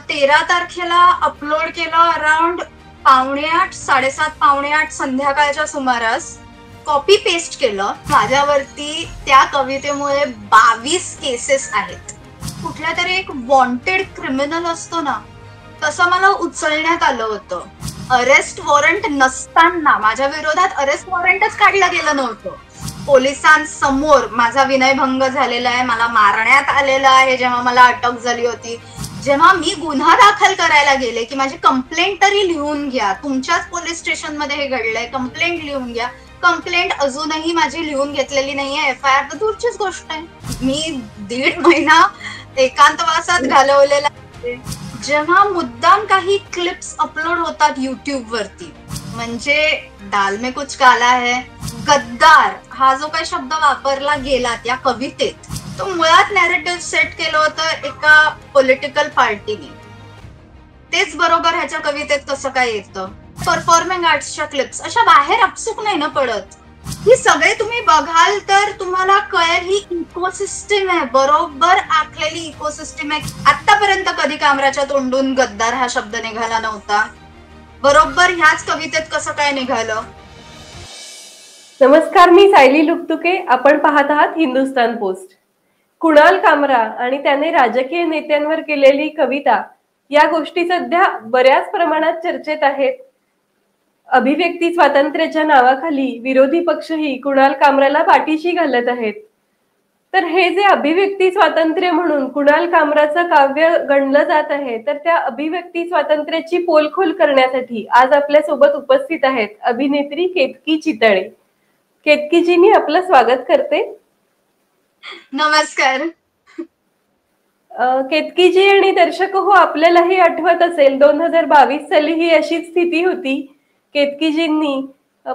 13 तारखेला अपलोड केलं अराउंड 7:45 7:30 7:45 संध्याकाळच्या सुमारास. कॉपी पेस्ट केलं. माझ्यावरती त्या कवितेमुळे 22 केसेस आहेत. कुठल्या तरी एक वॉन्टेड क्रिमिनल असतो ना, तसं मला उचलण्यात आलं होतं. अरेस्ट वॉरंट नसताना माझ्या विरोधात अरेस्ट वॉरंटच काढलं गेलं नव्हतं. पोलिसांसमोर माझा विनयभंग झालेला आहे, मला मारण्यात आलेलं आहे जेव्हा मला अटक झाली होती. जेव्हा मी गुन्हा दाखल करायला गेले की माझी कंप्लेंट तरी लिहून घ्या, तुमच्याच पोलीस स्टेशनमध्ये हे घडलंय, कंप्लेंट लिहून घ्या. कंप्लेंट अजूनही माझी लिहून घेतलेली नाहीये. FIR तर दूरचीच गोष्ट आहे. मी 1.5 महिना एकांतवासात घालवलेला आहे. जेव्हा मुद्दाम काही क्लिप्स अपलोड होतात युट्यूब वरती, म्हणजे डाल में कुछ काला है, गद्दार हा जो काही शब्द वापरला गेला त्या कवितेत, तो मुळात नॅरेटिव्ह सेट केलं होतं एका पॉलिटिकल पार्टीने. तेच बरोबर ह्याच्या कवितेत कसं काय येतं? परफॉर्मिंग आर्ट्सच्या क्लिप्स अशा बाहेर अपसूक नाही ना पडत. ही सगळे तुम्ही बघाल तर तुम्हाला कळेल ही इकोसिस्टम आहे, बरोबर आखलेली इकोसिस्टम आहे. आतापर्यंत कधी कामराच्या तोंडून गद्दार हा शब्द निघाला नव्हता. बरोबर ह्याच कवितेत कसं काय निघालं? नमस्कार, मी सायली लुकतुके. आपण पाहत आहात हिंदुस्तान पोस्ट. कुणाल कामरा आणि त्याने राजकीय नेत्यांवर केलेली कविता या गोष्टी सध्या बऱ्याच प्रमाणात चर्चेत आहेत. अभिव्यक्ती स्वातंत्र्याच्या नावाखाली विरोधी पक्षही कुणाल कामराला पाठीशी घालत आहेत. तर हे जे अभिव्यक्ती स्वातंत्र्य म्हणून कुणाल कामराचं काव्य गणलं जात आहे, तर त्या अभिव्यक्ती स्वातंत्र्याची पोलखोल करण्यासाठी आज आपल्या सोबत उपस्थित आहेत अभिनेत्री केतकी चितळे. केतकीजी, मी आपलं स्वागत करते. नमस्कार. केतकीजी आणि दर्शक हो, आपल्यालाही आठवत असेल 2022 साली ही अशीच स्थिती होती. केतकीजींनी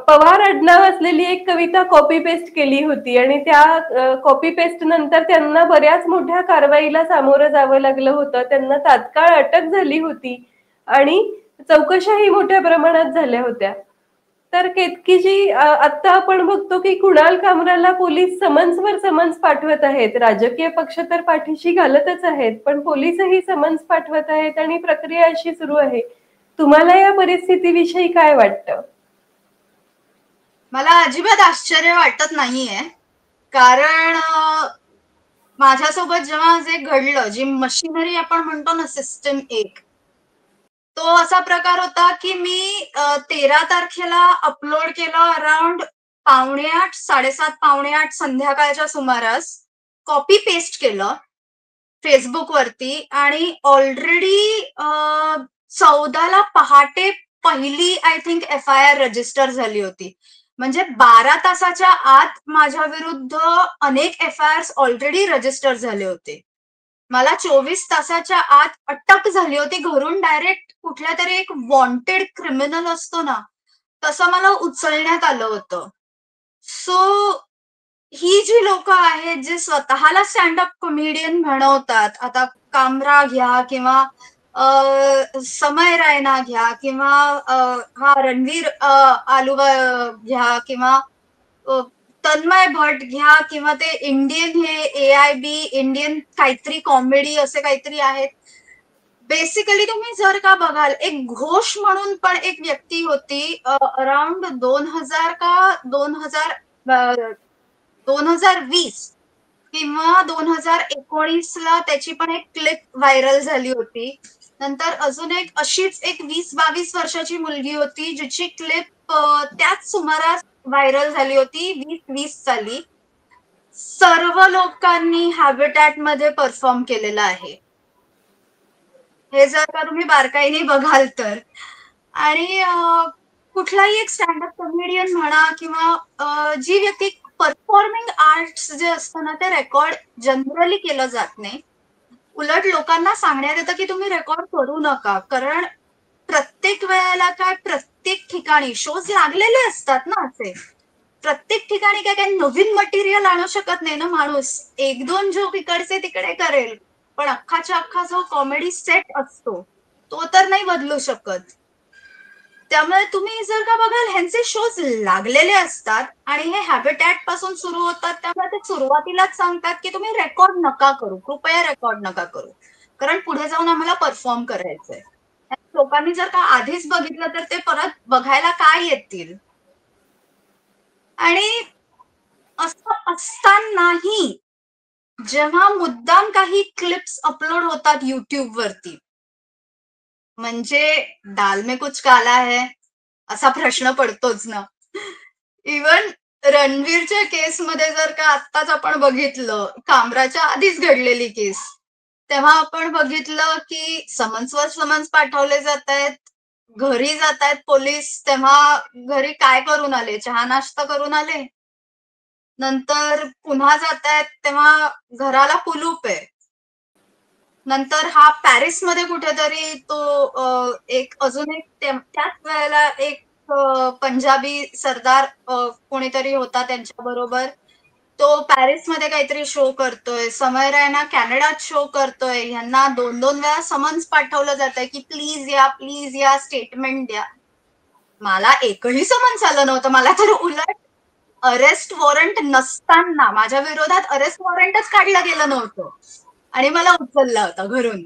पवार आडनाव असलेली एक कविता कॉपी पेस्ट केली होती आणि त्या कॉपी पेस्ट नंतर त्यांना बऱ्याच मोठ्या कारवाईला सामोरं जावं लागलं होतं. त्यांना तात्काळ अटक झाली होती आणि चौकशाही मोठ्या प्रमाणात झाल्या होत्या. तर केतकीजी, आता आपण बघतो की कुणाल कामराला पोलीस समन्सवर समन्स पाठवत आहेत. राजकीय पक्ष तर पाठीशी घालतच आहेत, पण पोलीसही समन्स पाठवत आहेत आणि प्रक्रिया अशी सुरू आहे. तुम्हाला या परिस्थितीविषयी काय वाटतं? मला अजिबात आश्चर्य वाटत नाहीये, कारण माझ्यासोबत जेव्हा जे घडलं, जी मशिनरी आपण म्हणतो ना सिस्टम एक, तो असा प्रकार होता की मी 13 तारखेला अपलोड केलं अराउंड 7:45 7:30 7:45 संध्याकाळच्या सुमारास. कॉपी पेस्ट केलं फेसबुक वरती आणि ऑलरेडी 14ला पहाटे पहिली आय थिंक FIR रजिस्टर झाली होती. म्हणजे 12 तासाच्या आत माझ्या विरुद्ध अनेक FIRs ऑलरेडी रजिस्टर झाले होते. मला 24 तासाच्या आत अटक झाली होती. घरून डायरेक्ट कुठल्या तरी एक वॉन्टेड क्रिमिनल असतो ना, तसं मला उचलण्यात आलं होतं. सो ही जी लोक आहेत जे स्वतःला स्टँडअप कॉमेडियन म्हणवतात, आता कामरा घ्या किंवा समय रायना घ्या किंवा हा रणवीर आलुवा घ्या किंवा तन्मय भट घ्या किंवा ते इंडियन हे AIB इंडियन काहीतरी कॉमेडी असे काहीतरी आहेत. बेसिकली तुम्ही जर का बघाल, एक घोष म्हणून पण एक व्यक्ती होती अराउंड 2000 का 2020 किंवा 2019ला त्याची पण एक क्लिप व्हायरल झाली होती. नंतर अजून एक अशीच एक 20-22 वर्षाची मुलगी होती जिची क्लिप त्याच सुमारास व्हायरल झाली होती 2020 साली. सर्व लोकांनी हॅबिटॅट मध्ये परफॉर्म केलेलं आहे, हे जर का तुम्ही बारकाईने बघाल तर. आणि कुठलाही एक स्टँडअप कॉमेडियन म्हणा किंवा जी व्यक्ती परफॉर्मिंग आर्ट्स जे असतं ना, ते रेकॉर्ड जनरली केलं जात नाही. उलट लोकांना सांगण्यात येतं की तुम्ही रेकॉर्ड करू नका, कारण प्रत्येक वेळेला काय प्रत्येक ठिकाणी शोज लागलेले असतात ना. असे प्रत्येक ठिकाणी काय नवीन मटेरियल आणू शकत नाही ना माणूस. 1-2 जोक इकडचे तिकडे करेल, पण अख्खाच्या अख्खा जो कॉमेडी सेट असतो तो तर नाही बदलू शकत. त्यामुळे तुम्ही जर का बघाल, ह्यांचे शोज लागलेले असतात आणि हे हॅबिटॅट पासून सुरू होतात. त्यामुळे ते सुरुवातीलाच सांगतात की तुम्ही रेकॉर्ड नका करू, कृपया रेकॉर्ड नका करू. कारण पुढे जाऊन आम्हाला परफॉर्म करायचंय. लोकांनी जर का आधीच बघितलं तर ते परत बघायला काय येतील. आणि असं असतानाही जेव्हा मुद्दाम काही क्लिप्स अपलोड होतात YouTube वरती, म्हणजे दाल में कुछ काला है असा प्रश्न पडतोच ना. इवन रणवीरच्या केसमध्ये जर का आत्ताच आपण बघितलं, कामराच्या आधीच घडलेली केस, तेव्हा आपण बघितलं की समन्सवर समन्स पाठवले जात आहेत, घरी जात आहेत पोलीस, तेव्हा घरी काय करून आले? चहा नाश्ता करून आले. नंतर पुन्हा जात आहेत तेव्हा घराला कुलूप आहे. नंतर हा पॅरिसमध्ये कुठेतरी तो एक अजून एक त्याच वेळेला एक पंजाबी सरदार कोणीतरी होता त्यांच्याबरोबर. तो पॅरिसमध्ये काहीतरी शो करतोय. समय रैना कॅनडात शो करतोय. ह्यांना 2-2 वेळा समन्स पाठवलं जातंय की प्लीज या, स्टेटमेंट द्या. मला एकही समन्स आलं नव्हतं. मला तर उलट अरेस्ट वॉरंट नसताना माझ्या विरोधात अरेस्ट वॉरंटच काढलं गेलं नव्हतं. आणि मला उचलला होता घरून.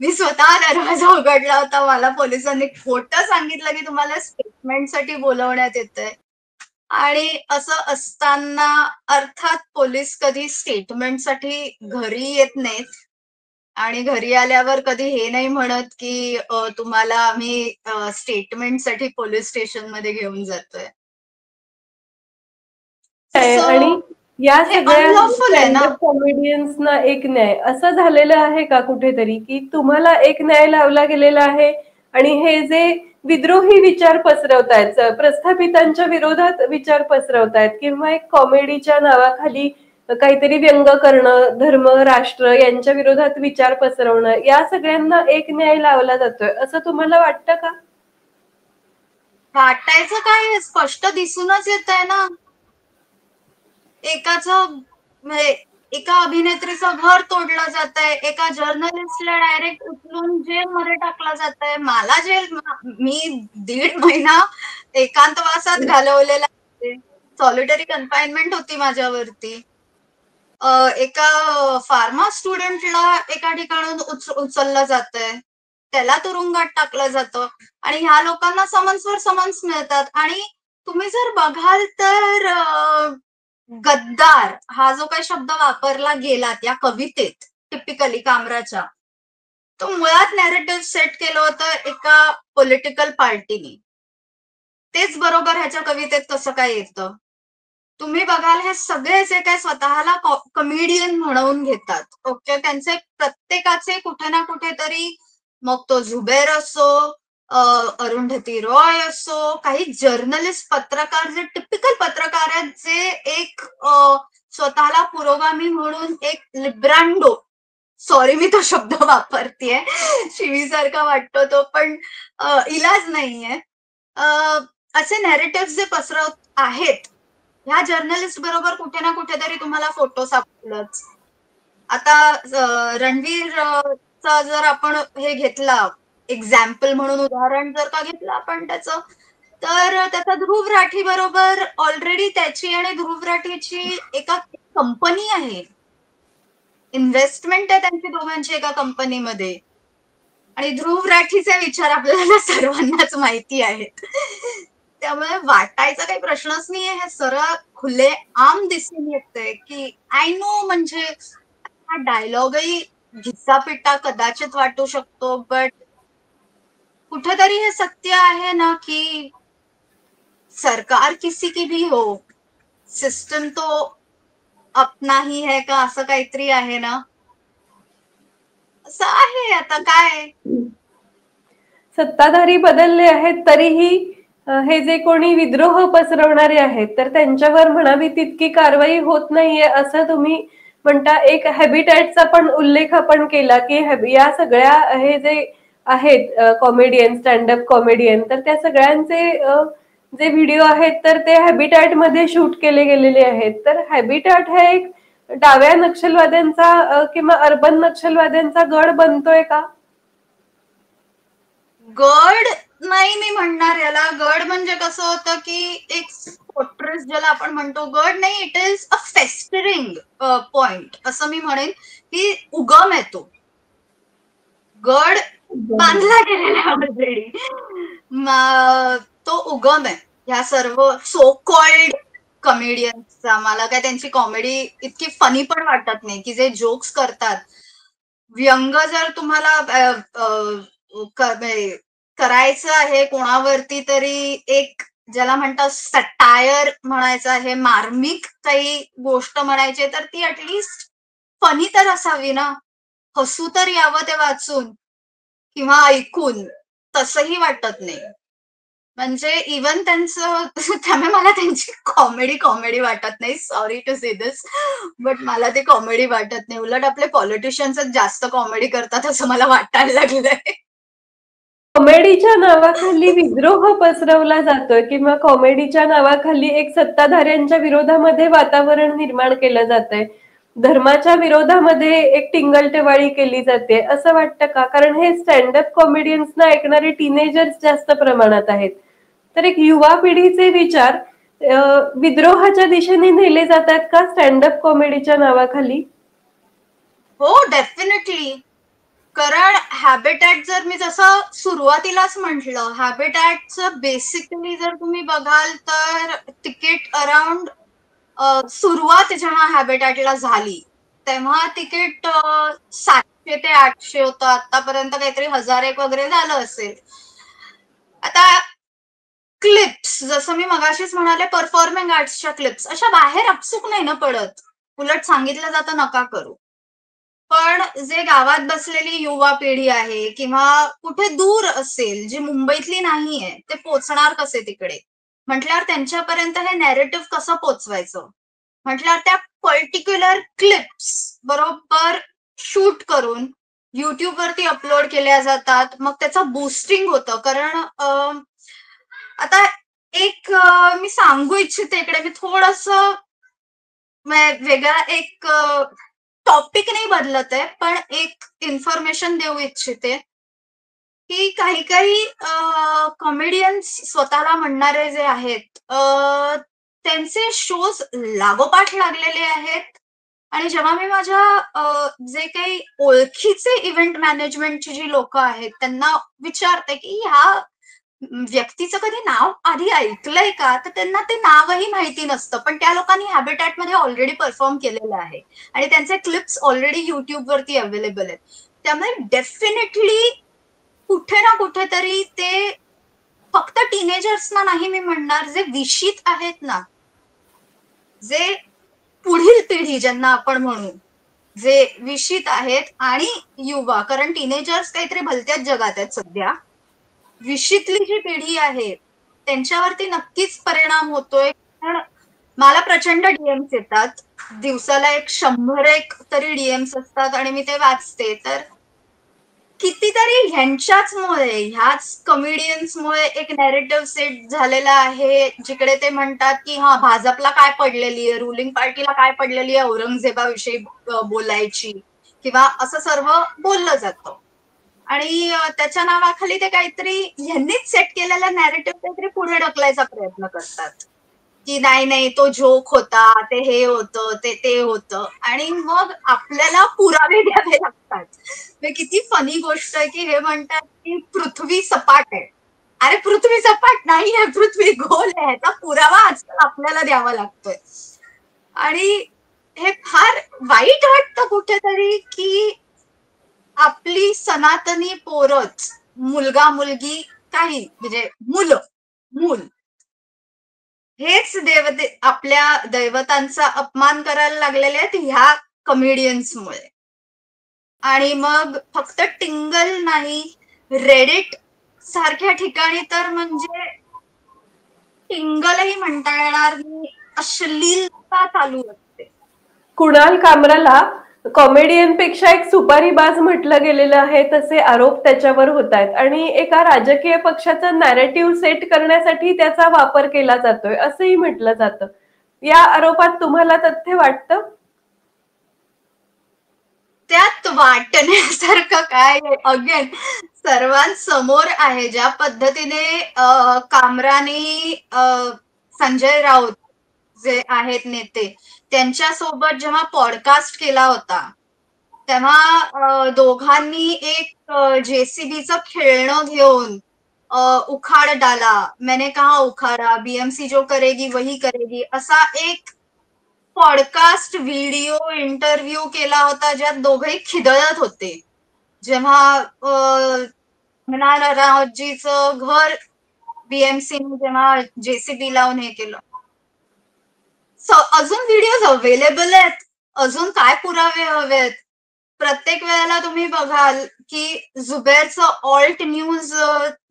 मी स्वतः दरवाजा उघडला होता. मला पोलिसांनी खोटं सांगितलं की तुम्हाला स्टेटमेंटसाठी बोलवण्यात येतंय. आणि असं असताना अर्थात पोलीस कधी स्टेटमेंटसाठी घरी येत नाहीत. आणि घरी आल्यावर कधी हे नाही म्हणत की तुम्हाला आम्ही स्टेटमेंटसाठी पोलीस स्टेशनमध्ये घेऊन जातोय. आणि या हे सगळ्या अनलॉफुल आहे ना. स्टँडअप कॉमेडियन्सना एक न्याय असं झालेलं आहे का कुठेतरी, की तुम्हाला एक न्याय लावला गेलेला आहे आणि हे जे विद्रोही विचार पसरवतायत, प्रस्थापितांच्या विरोधात विचार पसरवतायत किंवा एक कॉमेडीच्या नावाखाली काहीतरी व्यंग करणं, धर्म, राष्ट्र यांच्या विरोधात विचार पसरवणं, या सगळ्यांना एक न्याय लावला जातोय असं तुम्हाला वाटतं का? वाटायचं काय, स्पष्ट दिसूनच येत आहे ना. म्हणजे एका अभिनेत्रीचं घर तोडलं जात आहे, एका जर्नलिस्टला डायरेक्ट उचलून जेलमध्ये टाकलं जात आहे. मला मी 1.5 महिना एकांतवासात घालवलेला आहे. सॉलिटरी कन्फाइनमेंट होती माझ्यावरती. एका फार्मा स्टुडंटला एका ठिकाणून उचललं जातंय. त्याला तुरुंगात टाकलं जातं आणि ह्या लोकांना समन्सवर समन्स मिळतात. आणि तुम्ही जर बघाल तर गद्दार हा जो काही शब्द वापरला गेला त्या कवितेत टिपिकली कामराच्या, तो मुळात नॅरेटिव्ह सेट केलं होतं एका पॉलिटिकल पार्टीने. तेच बरोबर ह्याच्या कवितेत कसं काय येतं? तुम्ही बघाल हे सगळे जे काय स्वतःला कमेडियन म्हणवून घेतात, ओके, त्यांचे प्रत्येकाचे कुठे ना कुठेतरी, मग तो झुबेर असो, अरुंधती रॉय असो, काही जर्नलिस्ट पत्रकार जे टिपिकल पत्रकार आहेत, जे एक स्वतःला पुरोगामी म्हणून एक लिब्रांडो, सॉरी मी तो शब्द वापरतेय, शिवीसारखा वाटतो तो, पण इलाज नाहीये. असे नॅरेटिव्ह जे पसरवत आहेत, ह्या जर्नलिस्ट बरोबर कुठे ना कुठेतरी तुम्हाला फोटो सापडलंच. आता रणवीरचा जर आपण हे घेतला एक्झाम्पल म्हणून, उदाहरण जर का घेतलं आपण त्याचं, तर त्याचा ध्रुव राठी बरोबर ऑलरेडी त्याची आणि ध्रुव राठीची एका कंपनी आहे, इन्व्हेस्टमेंट आहे त्यांची दोघांची एका कंपनीमध्ये. आणि ध्रुव राठीचे विचार आपल्याला सर्वांनाच माहिती आहेत. त्यामुळे वाटायचा काही प्रश्नच नाहीये. हे सरळ खुले आम दिसून येतंय की आय नो, म्हणजे हा डायलॉगही घिसापिटा कदाचित वाटू शकतो, बट कुठेतरी हे सत्य आहे ना की सरकार किसी की भी हो, सिस्टम तो अपना ही है का, असं काहीतरी आहे ना. असं आहे, आता काय. सत्ताधारी बदलले आहेत तरीही हे जे कोणी विद्रोह पसरवणारे आहेत तर त्यांच्यावर म्हणावी तितकी कारवाई होत नाहीये असं तुम्ही म्हणता. एक हॅबिटॅटचा पण उल्लेख आपण केला की या सगळ्या हे जे आहेत कॉमेडियन, स्टँडअप कॉमेडियन, तर त्या सगळ्यांचे जे व्हिडिओ आहेत तर ते हॅबिटॅट मध्ये शूट केले गेलेले आहेत. तर हॅबिटॅट हा एक डाव्या नक्षलवाद्यांचा किंवा अर्बन नक्षलवाद्यांचा गड बनतोय का? गड नाही मी म्हणणार याला. गड म्हणजे कसं होतं की एक फोर्ट्रेस ज्याला आपण म्हणतो, गड नाही, it is a festering point असं मी म्हणेन, की उगम येतो. गड बांधला गेलेला ऑलरेडी. तो उगम आहे ह्या सर्व सो कॉल्ड कॉमेडियन्सचा. मला काय त्यांची कॉमेडी इतकी फनी पण वाटत नाही, की जे जोक्स करतात. व्यंग जर तुम्हाला करायचं आहे कोणावरती तरी, एक ज्याला म्हणतात सटायर म्हणायचं आहे, मार्मिक काही गोष्ट म्हणायची, तर ती ऍटलिस्ट फनी तर असावी ना, हसू तर यावं ते वाचून किंवा ऐकून. तसंही वाटत नाही. म्हणजे इवन त्यांचं त्यामुळे मला त्यांची कॉमेडी वाटत नाही. Sorry to say this, but मला ते कॉमेडी वाटत नाही. उलट आपले पॉलिटिशियन्सच जास्त कॉमेडी करतात असं मला वाटायला लागलंय. कॉमेडीच्या नावाखाली विद्रोह पसरवला जातोय किंवा कॉमेडीच्या नावाखाली एक सत्ताधाऱ्यांच्या विरोधामध्ये वातावरण निर्माण केलं जातंय. धर्माच्या विरोधामध्ये एक टिंगलटेवाळी केली जाते असं वाटतं का? कारण हे स्टँडअप कॉमेडियन्सना ऐकणारे टीनेजर्स जास्त प्रमाणात आहेत. तर एक युवा पिढीचे विचार विद्रोहाच्या दिशेने नेले जातात का स्टँडअप कॉमेडीच्या नावाखाली? हो, डेफिनेटली. कारण हॅबिटॅट जर मी जसं सुरुवातीलाच म्हटलं, हॅबिटॅटचं बेसिकली जर तुम्ही बघाल तर तिकीट अराउंड सुरुवात जेव्हा हॅबिटॅटला झाली तेव्हा तिकीट 700 ते 800 होतं. आतापर्यंत काहीतरी 1001 वगैरे झालं असेल. आता क्लिप्स, जसं मी मगाशीच म्हणाले, परफॉर्मिंग आर्ट्सच्या क्लिप्स अशा बाहेर अपसूक नाही ना पडत. उलट सांगितलं जातं नका करू. पण जे गावात बसलेली युवा पिढी आहे किंवा कुठे दूर असेल, जी मुंबईतली नाहीये, ते पोचणार कसे तिकडे? म्हटल्यावर त्यांच्यापर्यंत हे नॅरेटिव्ह कसं पोचवायचं? म्हटल्यावर त्या पर्टिक्युलर क्लिप्स बरोबर शूट करून YouTube वरती अपलोड केल्या जातात. मग त्याचं बूस्टिंग होतं. कारण आता एक मी सांगू इच्छिते इकडे, मी थोडंसं वेगळा एक टॉपिक नाही बदलत आहे, पण एक इन्फॉर्मेशन देऊ इच्छिते, की काही काही कॉमेडियन्स स्वतःला म्हणणारे जे आहेत, त्यांचे शोज लागोपाठ लागलेले आहेत. आणि जेव्हा मी माझ्या जे काही ओळखीचे इव्हेंट मॅनेजमेंटची जी लोक आहेत त्यांना विचारते की ह्या व्यक्तीचं कधी नाव आधी ऐकलंय का, तर त्यांना ते नावही माहिती नसतं. पण त्या लोकांनी हॅबिटॅट मध्ये ऑलरेडी परफॉर्म केलेलं आहे आणि त्यांचे क्लिप्स ऑलरेडी युट्यूब वरती अवेलेबल आहेत. त्यामुळे डेफिनेटली कुठे ना कुठेतरी ते फक्त टीनेजर्सना नाही मी म्हणणार, जे विशित आहेत ना, जे पुढील पिढी ज्यांना आपण म्हणू, जे विशित आहेत आणि युवा, कारण टीनेजर्स काहीतरी भलत्याच जगात आहेत सध्या. विशितली जी पिढी आहे त्यांच्यावरती नक्कीच परिणाम होतोय. कारण मला प्रचंड डीएम्स येतात. दिवसाला 100 तरी डीएम्स असतात आणि मी ते वाचते. तर कितीतरी ह्यांच्याचमुळे, ह्याच कॉमेडियन्समुळे एक नॅरेटिव्ह सेट झालेला आहे, जिकडे ते म्हणतात की हा भाजपला काय पडलेली आहे, रुलिंग पार्टीला काय पडलेली आहे औरंगजेबाविषयी बोलायची किंवा असं सर्व बोललं जातं. आणि त्याच्या नावाखाली ते काहीतरी ह्यांनीच सेट केलेला नॅरेटिव्ह काहीतरी पुढे ढकलायचा प्रयत्न करतात, की नाही नाही तो जोक होता, ते हे होतं, ते होतं, आणि मग आपल्याला पुरावे द्यावे लागतात. किती फनी गोष्ट आहे की हे म्हणतात की पृथ्वी सपाट आहे. अरे पृथ्वी सपाट नाही आहे, पृथ्वी गोल आहे. ह्याचा पुरावा आजकाल आपल्याला द्यावा लागतोय. आणि हे फार वाईट वाटतं कुठेतरी की आपली सनातनी पोरच, मुलगा मुलगी काही म्हणजे मूल हेच आपल्या दैवतांचा अपमान करायला लागलेले आहेत ह्या कॉमेडियन्समुळे. आणि मग फक्त टिंगल नाही, रेडिट सारख्या ठिकाणी तर म्हणजे टिंगलही म्हणता येणार नाही, अश्लीलता चालू असते. कुणाल कामराला कॉमेडियनपेक्षा एक सुपारीबाज म्हटलं गेलेलं आहे, तसे आरोप त्याच्यावर होत आहेत आणि एका राजकीय पक्षाचा नॅरेटिव्ह सेट करण्यासाठी त्याचा वापर केला जातोय असंही म्हटलं जातं. या आरोपात तुम्हाला तथ्य वाटतं? त्यात वाटण्यासारखं काय, अगेन सर्वांसमोर आहे. ज्या पद्धतीने कामराने संजय राऊत जे आहेत नेते त्यांच्यासोबत जेव्हा पॉडकास्ट केला होता तेव्हा दोघांनी एक जेसीबीचं खेळणं घेऊन उखाड डाला, मैंने कहा उखाडा, बीएमसी जो करेगी वही करेगी, असा एक पॉडकास्ट व्हिडिओ इंटरव्ह्यू केला होता ज्यात दोघंही खिदळत होते. जेव्हा मृणाल रावतजीचं घर बीएमसीने जेव्हा जेसीबी लावून हे केलं. अजून व्हिडिओज अवेलेबल आहेत. अजून काय पुरावे हवेत? प्रत्येक वेळेला तुम्ही बघाल की झुबेरचं ऑल्ट न्यूज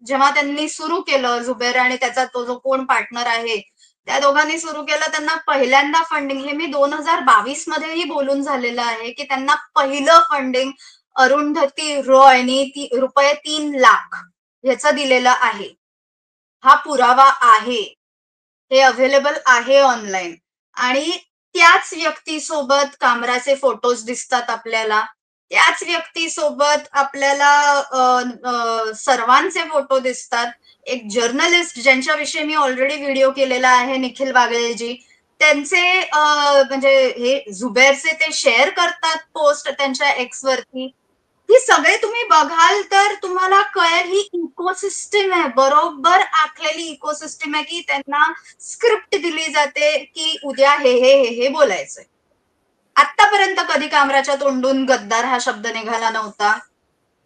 जेव्हा त्यांनी सुरू केलं, झुबेर आणि त्याचा तो जो कोण पार्टनर आहे त्या दोघांनी सुरू केलं, त्यांना पहिल्यांदा फंडिंग, हे मी 2022 मध्येही बोलून झालेलं आहे की त्यांना पहिलं फंडिंग अरुंधती रॉयनी रुपये 3 लाख ह्याचं दिलेलं आहे. हा पुरावा आहे, हे अवेलेबल आहे ऑनलाईन. आणि त्याच व्यक्तीसोबत कामराचे फोटोज दिसतात आपल्याला, त्याच व्यक्तीसोबत आपल्याला सर्वांचे फोटो दिसतात. एक जर्नलिस्ट ज्यांच्याविषयी मी ऑलरेडी व्हिडिओ केलेला आहे, निखिल बागळेजी, त्यांचे म्हणजे हे झुबेरचे ते शेअर करतात पोस्ट त्यांच्या एक्स वरती. ही सगळे तुम्ही बघाल तर तुम्हाला कळेल ही इकोसिस्टम आहे, बरोबर आखलेली इकोसिस्टम आहे की त्यांना स्क्रिप्ट दिली जाते की उद्या हे बोलायचंय. आतापर्यंत कधी कामराच्या तोंडून गद्दार हा शब्द निघाला नव्हता.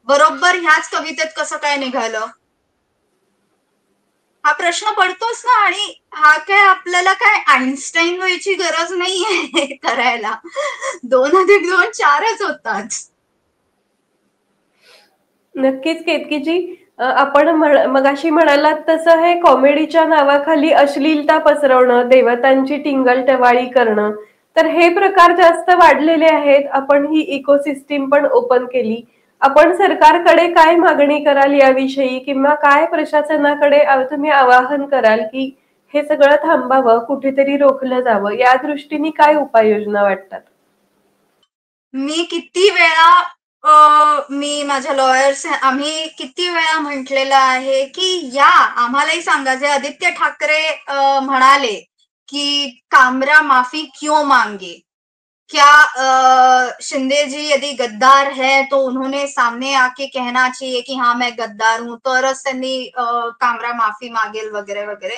बरोबर ह्याच कवितेत कसं काय निघालं हा प्रश्न पडतोच ना. आणि हा काय आपल्याला काय आईन्स्टाईन व्हायची गरज नाहीये करायला. 2+2 4च होतात. नक्कीच केतकीजी, आपण मगाशी म्हणालात तसं हे कॉमेडीच्या नावाखाली अश्लीलता पसरवणं, देवतांची टिंगल-टवाळी करणं, तर हे प्रकार जास्त वाढलेले आहेत. आपण ही इकोसिस्टीम पण ओपन केली. आपण सरकारकडे काय मागणी कराल याविषयी, किंवा काय प्रशासनाकडे तुम्ही आवाहन कराल की हे सगळं थांबावं, कुठेतरी रोखलं जावं, या दृष्टीने काय उपाययोजना वाटतात? मी किती वेळा मी माझ्या लॉयर्स आम्ही किती वेळा म्हटलेलं आहे की या आम्हालाही सांगा, जे आदित्य ठाकरे म्हणाले की कामरा माफी क्यों मांगे, क्या शिंदे जी यदि गद्दार है तो उन्होंने सामने आके कहना चाहिए की हाँ मैं गद्दार हूं, तरच त्यांनी कामरा माफी मागेल वगैरे वगैरे.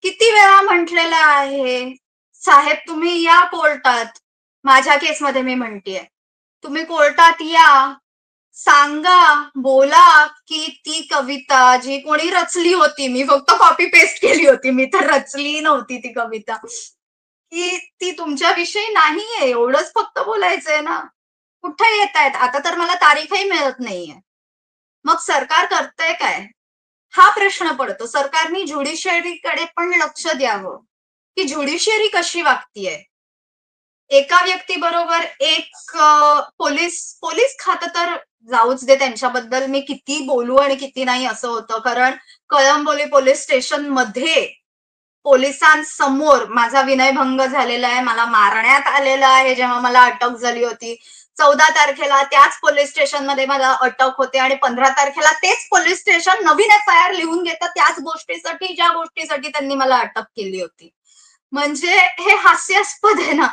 किती वेळा म्हटलेलं आहे साहेब, तुम्ही या कोर्टात. माझ्या केसमध्ये मी म्हणतेय, तुम्ही कोर्टात या, सांगा, बोला की ती कविता जी कोणी रचली होती, मी फक्त कॉपी पेस्ट केली होती, मी तर रचली नव्हती ती कविता, की ती तुमच्याविषयी नाहीये, एवढंच फक्त बोलायचंय ना. कुठे येत आहेत आता? तर मला तारीखही मिळत नाहीये. मग सरकार करतंय काय हा प्रश्न पडतो. सरकारने ज्युडिशियरीकडे पण लक्ष द्यावं की ज्युडिशियरी कशी वागतीये. एका व्यक्तीबरोबर एक पोलीस खातं तर जाऊच दे, त्यांच्याबद्दल मी किती बोलू आणि किती नाही असं होतं. कारण कळंबोली पोलीस स्टेशन मध्ये पोलिसांसमोर माझा विनयभंग झालेला आहे, मला मारण्यात आलेलं आहे जेव्हा मला अटक झाली होती. 14 तारखेला त्याच पोलीस स्टेशनमध्ये मला अटक होते आणि 15 तारखेला तेच पोलीस स्टेशन नवीन FIR लिहून घेतं त्याच गोष्टीसाठी, ज्या गोष्टीसाठी त्यांनी मला अटक केली होती. म्हणजे हे हास्यास्पद आहे ना.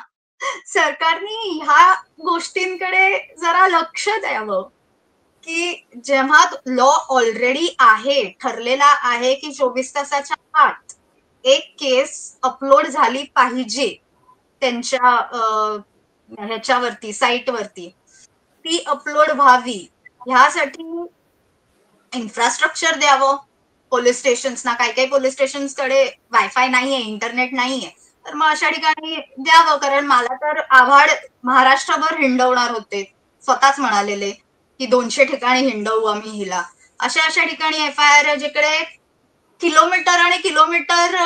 सरकारने ह्या गोष्टींकडे जरा लक्ष द्यावं की जेव्हा लॉ ऑलरेडी आहे, ठरलेला आहे की 24 तासाच्या आत एक केस अपलोड झाली पाहिजे त्यांच्या ह्याच्यावरती, साईटवरती, ती अपलोड व्हावी, ह्यासाठी इन्फ्रास्ट्रक्चर द्यावं पोलीस स्टेशन्सना. काही काही पोलीस स्टेशन्सकडे वायफाय नाहीये, इंटरनेट नाहीये, तर मग अशा ठिकाणी द्यावं. कारण मला तर आव्हाड महाराष्ट्रभर हिंडवणार होते, स्वतःच म्हणालेले की 200 ठिकाणी हिंडवू आम्ही हिला. अशा अशा ठिकाणी FIR जिकडे किलोमीटर आणि किलोमीटर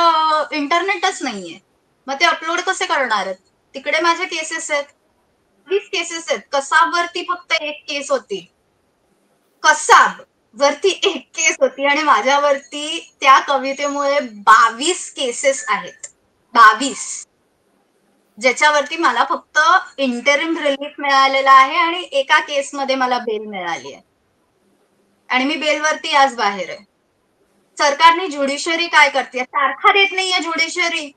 इंटरनेटच नाहीये, मग ते अपलोड कसे करणार आहेत? तिकडे माझे केसेस आहेत, 20 केसेस आहेत. कसाबवरती फक्त एक केस होती, कसाब वरती एक केस होती आणि माझ्यावरती त्या कवितेमुळे 22 केसेस आहेत. 22, ज्याच्यावरती मला फक्त इंटरिम रिलीफ मिळालेला आहे आणि एका केसमध्ये मला बेल मिळाली आहे आणि मी बेलवरती आज बाहेर आहे. सरकारने ज्युडिशियरी काय करते? तारखा देत नाहीये ज्युडिशियरी.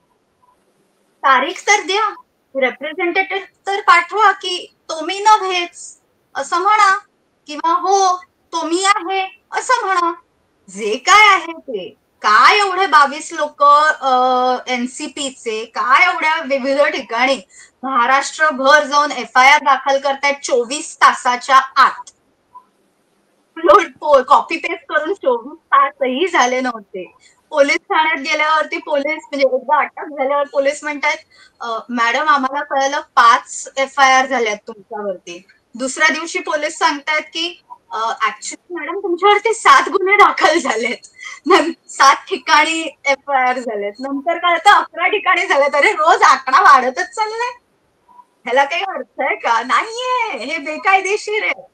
तारीख तर द्या, रिप्रेझेंटेटिव्ह तर पाठवा की तुम्ही न भेच असं म्हणा किंवा हो तो मी आहे असं म्हणा. जे काय आहे ते, काय एवढे 22 लोक एनसीपीचे काय एवढ्या विविध ठिकाणी महाराष्ट्रभर जाऊन FIR दाखल करतायत 24 तासाच्या आत. कॉपी पेस्ट करून 24 तासही झाले नव्हते. पोलीस ठाण्यात गेल्यावरती पोलीस म्हणजे एकदा अटक झाल्यावर पोलीस म्हणतात मॅडम आम्हाला कळलं 5 FIR झाल्यात तुमच्यावरती. दुसऱ्या दिवशी पोलीस सांगतायत की ऍक्च्युली मॅडम तुमच्यावरती 7 गुन्हे दाखल झालेत, 7 ठिकाणी FIR झालेत. नंतर कळतं 11 ठिकाणी झालेत. अरे रोज आकडा वाढतच चाललाय. ह्याला काही अर्थ आहे का? नाहीये, हे बेकायदेशीर आहे.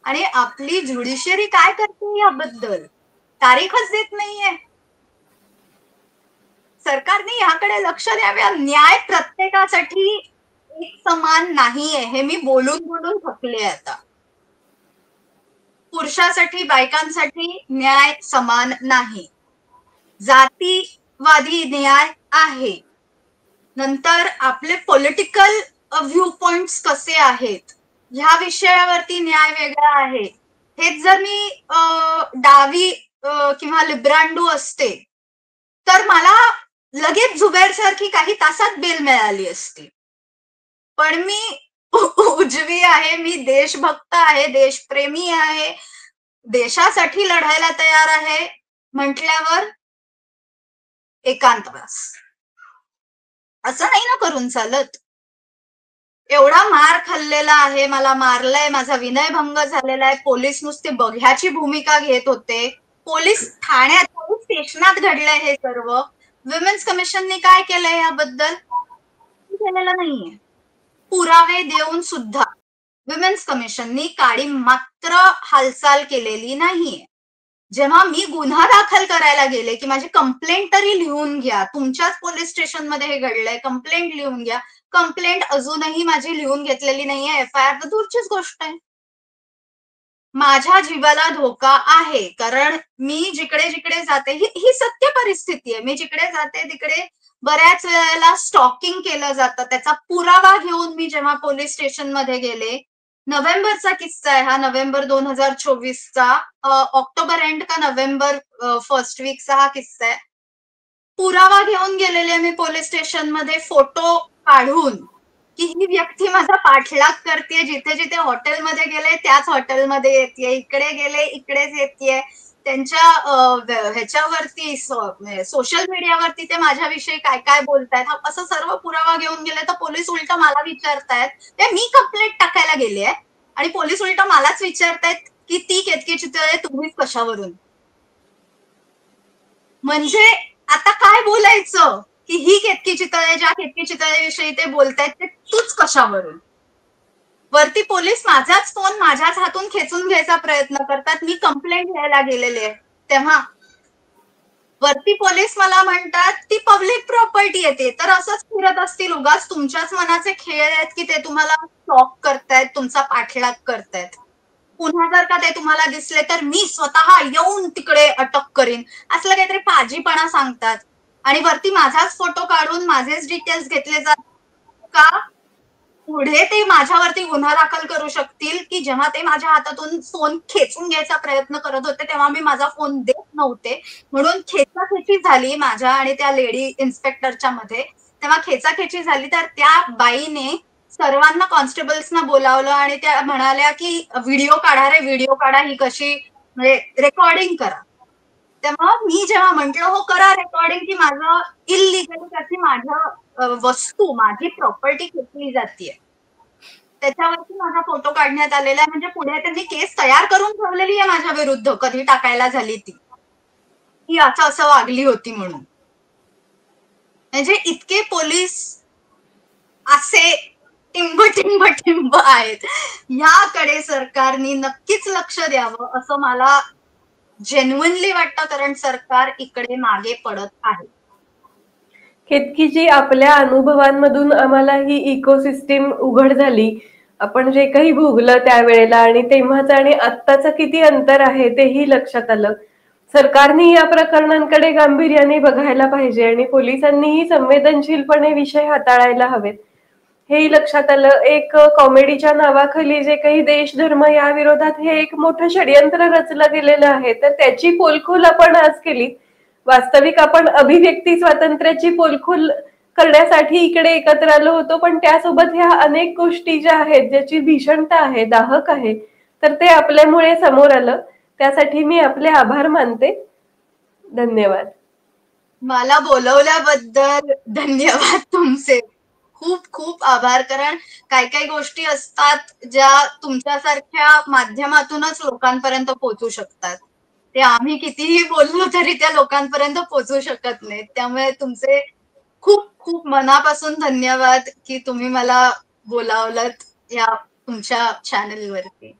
आणि आपली ज्युडिशियरी काय करते याबद्दल? तारीखच देत नाहीये. सरकारने याकडे लक्ष द्यावे. न्याय प्रत्येकासाठी एक समान नाहीये, हे मी बोलून बोलून थकले आता. पुरुषासाठी बायकांसाठी न्याय समान नाही. जातीवादी न्याय आहे. नंतर आपले पॉलिटिकल व्ह्यू पॉइंट्स कसे आहेत ह्या विषयावरती न्याय वेगळा आहे. हेच जर मी डावी किंवा लिब्रांडू असते तर मला लगेच झुबैर सारखी काही तासात बेल मिळाली असती. पण मी उजवी आहे, मी देशभक्त आहे, देशप्रेमी आहे, देशासाठी लढायला तयार आहे म्हटल्यावर एकांतवास. असं नाही ना करून चालत. एवढा मार खाल्लेला आहे, मला मारलंय, माझा विनयभंग झालेला आहे, पोलीस नुसते बघ्याची भूमिका घेत होते, पोलीस ठाण्यात पोलीस स्टेशनात घडलंय हे सर्व. विमेन्स कमिशनने काय केलंय याबद्दल? केलेलं नाहीये. पुरावे देऊन सुद्धा विमेन्स कमिशननी काडी मात्र हालचाल केलेली नाहीये. जेव्हा मी गुन्हा दाखल करायला गेले की माझी कंप्लेंट तरी लिहून घ्या, तुमच्याच पोलीस स्टेशनमध्ये हे घडलंय, कंप्लेंट लिहून घ्या. कंप्लेंट अजूनही माझी लिहून घेतलेली नाहीये. FIR तर दूरचीच गोष्ट आहे. माझ्या जीवाला धोका आहे, कारण मी जिकडे जिकडे जाते ही सत्य परिस्थिती आहे. मी जिकडे जाते तिकडे बऱ्याच वेळेला स्टॉकिंग केलं जातं. त्याचा पुरावा घेऊन मी जेव्हा पोलीस स्टेशनमध्ये गेले, नोव्हेंबरचा किस्सा आहे हा, नोव्हेंबर 2024चा, ऑक्टोबर एंड का नोव्हेंबर फर्स्ट वीकचा हा किस्सा आहे. पुरावा घेऊन गेलेले मी पोलीस स्टेशनमध्ये, फोटो काढून की ही व्यक्ती माझा पाठलाग करते, जिथे जिथे हॉटेलमध्ये गेले त्याच हॉटेलमध्ये येते, इकडे गेले इकडेच येते, त्यांच्या ह्याच्यावरती सोशल मीडियावरती ते माझ्याविषयी काय काय बोलतायत, असं सर्व पुरावा घेऊन गेले. तर पोलीस उलट मला विचारतायत, ते मी कंप्लेंट टाकायला गेले आणि पोलीस उलट मलाच विचारतायत की ती केतकी चितळे तुम्हीच कशावरून. म्हणजे आता काय बोलायचं की ही केतकी चितळे, ज्या केतकी चितळेविषयी ते बोलतायत ते तूच कशावरून. वरती पोलीस माझाच फोन माझ्याच हातून खेचून घ्यायचा प्रयत्न करतात. मी कंप्लेंट घ्यायला गेलेले तेव्हा वरती पोलीस मला म्हणतात ती पब्लिक प्रॉपर्टी येते, तर असंच फिरत असतील उगाच तुमच्याच मनाचे खेळ आहेत की ते तुम्हाला स्टॉक करतायत, तुमचा पाठलाग करतायत. पुन्हा जर का ते तुम्हाला दिसले तर मी स्वतः येऊन तिकडे अटक करीन, असलं काहीतरी पाजीपणा सांगतात. आणि वरती माझाच फोटो काढून माझेच डिटेल्स घेतले जातात का पुढे ते माझ्यावरती गुन्हा दाखल करू शकतील की जेव्हा ते माझ्या हातातून फोन खेचून घ्यायचा प्रयत्न करत होते तेव्हा मी माझा फोन देत नव्हते, म्हणून खेचाखेची झाली माझ्या आणि त्या लेडी इन्स्पेक्टरच्या मध्ये. तेव्हा खेचाखेची झाली तर त्या बाईने सर्वांना कॉन्स्टेबल्सना बोलावलं आणि त्या म्हणाल्या की व्हिडिओ काढा रे, व्हिडिओ काढा, ही कशी म्हणजे रेकॉर्डिंग करा. तेव्हा मी जेव्हा म्हंटल हो करा रेकॉर्डिंग, की माझं इलिगल त्याची माझ्या वस्तू, माझी प्रॉपर्टी खेचली जाते, त्याच्यावरती माझा फोटो काढण्यात आलेला आहे. म्हणजे पुढे त्यांनी केस तयार करून ठेवलेली आहे माझ्या विरुद्ध, कधी टाकायला झाली ती असं वागली होती म्हणून. म्हणजे इतके पोलीस असे टिंब टिंब टिंब आहेत. याकडे सरकारने नक्कीच लक्ष द्यावं असं मला जेन्युइनली वाटतं, कारण सरकार इकडे मागे पडत आहे. केतकीजी, आपल्या अनुभवांमधून आम्हाला ही इकोसिस्टीम उघड झाली. आपण जे काही भोगलं त्यावेळेला आणि तेव्हाच आणि आत्ताचं किती अंतर आहे तेही लक्षात आलं. सरकारने या प्रकरणांकडे गांभीर्याने बघायला पाहिजे आणि पोलिसांनीही संवेदनशीलपणे विषय हाताळायला हवेत. हेही लक्षात आलं. एक कॉमेडीच्या नावाखाली जे काही देश धर्म या विरोधात हे एक मोठं षडयंत्र रचलं गेलेलं आहे, तर त्याची पोलखोल आपण आज केली. वास्तविक आपण अभिव्यक्ती स्वातंत्र्याची पोलखोल करण्यासाठी इकडे एकत्र आलो होतो, पण त्यासोबत ह्या अनेक गोष्टी ज्या आहेत, ज्याची भीषणता आहे, दाहक आहे, तर ते आपल्यामुळे समोर आलं. त्यासाठी मी आपले आभार मानते. धन्यवाद. मला बोलवल्याबद्दल धन्यवाद तुमचे. खूप खूप आभार. कारण काही काही गोष्टी असतात ज्या तुमच्यासारख्या माध्यमातूनच लोकांपर्यंत पोहोचू शकतात. ते आम्ही कितीही बोललो तरी त्या लोकांपर्यंत पोहोचू शकत नाहीत. त्यामुळे तुमचे खूप खूप मनापासून धन्यवाद की तुम्ही मला बोलावलत या तुमच्या चॅनलवरती.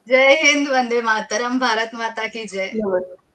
जय हिंद, वंदे मातरम, भारत माता की जय. नमस्कार.